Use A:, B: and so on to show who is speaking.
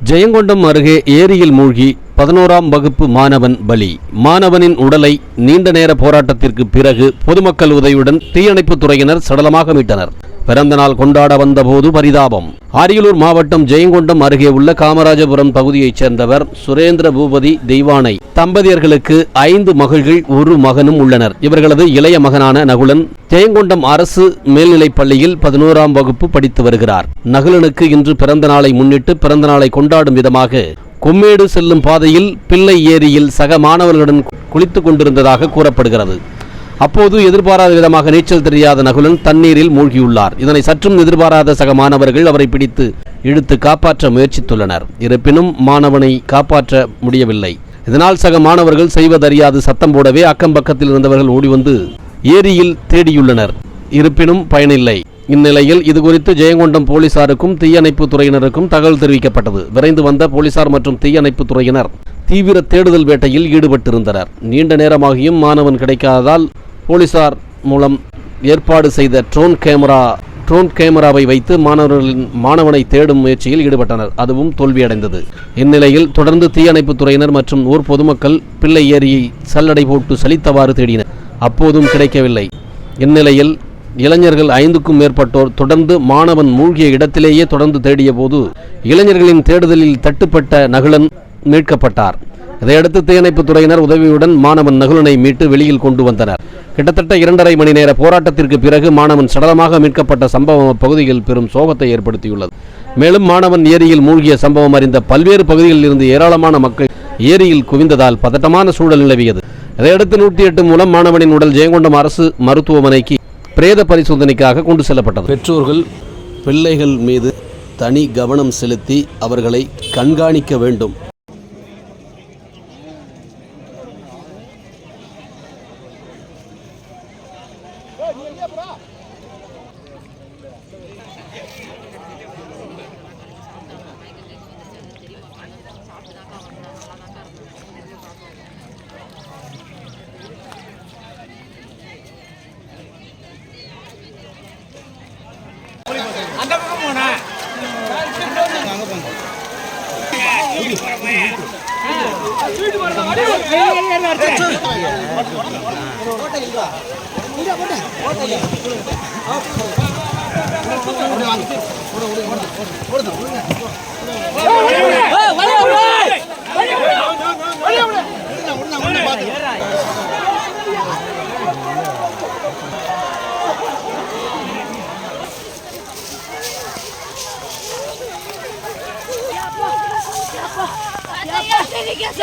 A: ஜெயங்கொண்டம் அருகே ஏரியில் மூழ்கி 11ஆம் வகுப்பு மாணவன் பலி. மாணவனின் உடலை நீண்ட நேர போராட்டத்திற்கு பிறகு பொதுமக்கள் உதவியுடன் தீயணைப்புத் துறையினர் சடலமாக மீட்டனர். பிறந்த நாள் கொண்டாட வந்தபோது பரிதாபம். அரியலூர் மாவட்டம் ஜெயங்கொண்டம் அருகே உள்ள காமராஜபுரம் பகுதியைச் சேர்ந்தவர் சுரேந்திர பூபதி தெய்வானை தம்பதியர்களுக்கு 5 மகள்கள் 1 மகனும் உள்ளனர். இவர்களது இளைய மகனான நகுலன் ஜெயங்கொண்டம் அரசு மேல்நிலைப் பள்ளியில் 11ஆம் வகுப்பு படித்து வருகிறார். நகுலனுக்கு இன்று பிறந்த நாளை முன்னிட்டு பிறந்த நாளை கொண்டாடும் விதமாக கொம்மேடு செல்லும் பாதையில் பிள்ளை ஏரியில் சக மாணவர்களுடன் குளித்துக் கொண்டிருந்ததாக கூறப்படுகிறது. அப்போது எதிர்பாராத விதமாக நீச்சல் தெரியாத நகுலன் தண்ணீரில் மூழ்கியுள்ளார். இதனை சற்றும் எதிர்பாராத சக மாணவர்கள் அவரை பிடித்து இழுத்து காப்பாற்ற முயற்சித்துள்ளனர். இருப்பினும் மாணவனை காப்பாற்ற முடியவில்லை. இதனால் சக மாணவர்கள் செய்வதறியாது சத்தம் போடவே அக்கம் பக்கத்தில் இருந்தவர்கள் ஓடி வந்து ஏரியில் தேடியுள்ளனர். இருப்பினும் பயனில்லை. இந்நிலையில் இதுகுறித்து ஜெயங்கொண்டம் போலீசாருக்கும் தீயணைப்பு துறையினருக்கும் தகவல் தெரிவிக்கப்பட்டது. விரைந்து வந்த போலீசார் மற்றும் தீயணைப்பு துறையினர் தீவிர தேடுதல் வேட்டையில் ஈடுபட்டிருந்தனர். நீண்ட நேரமாகியும் மாணவன் கிடைக்காததால் போலீசார் மூலம் ஏற்பாடு செய்த ட்ரோன் கேமராவை வைத்து மாணவனை தேடும் முயற்சியில் ஈடுபட்டனர். அதுவும் தோல்வியடைந்தது. இந்நிலையில் தொடர்ந்து தீயணைப்பு துறையினர் மற்றும் ஊர் பொதுமக்கள் பிள்ளை ஏரியை சல்லடை போட்டு சலித்தவாறு தேடினர். அப்போதும் கிடைக்கவில்லை. இந்நிலையில் இளைஞர்கள் 5க்கும் மேற்பட்டோர் தொடர்ந்து மாணவன் மூழ்கிய இடத்திலேயே தொடர்ந்து தேடிய போது இளைஞர்களின் தேடுதலில் தட்டுப்பட்ட நகுலன் மீட்கப்பட்டார். இதையடுத்து தீயணைப்பு துறையினர் உதவியுடன் மாணவன் நகுலனை மீட்டு வெளியில் கொண்டு வந்தனர். கிட்டத்தட்ட 2.5 மணி நேர போராட்டத்திற்கு பிறகு மாணவன் சடலமாக மீட்கப்பட்ட சம்பவம் அப்பகுதியில் பெரும் சோகத்தை ஏற்படுத்தியுள்ளது. மேலும் மாணவன் ஏரியில் மூழ்கிய சம்பவம் அறிந்த பல்வேறு பகுதிகளில் இருந்து ஏராளமான மக்கள் ஏரியில் குவிந்ததால் பதட்டமான சூழல் நிலவியது. இதையடுத்து 108 மூலம் மாணவனின் உடல் ஜெயங்கொண்டம் அரசு மருத்துவமனைக்கு பிரேத பரிசோதனைக்காக கொண்டு செல்லப்பட்டது. பெற்றோர்கள் பிள்ளைகள் மீது தனி கவனம் செலுத்தி அவர்களை கண்காணிக்க வேண்டும்.
B: அந்த பக்கம் போனா அங்க போங்க ஸ்வீட் போறடா அடி போட்ட இல்ல இங்க போட்ட அப்படியே வாங்க போடு
C: Yes,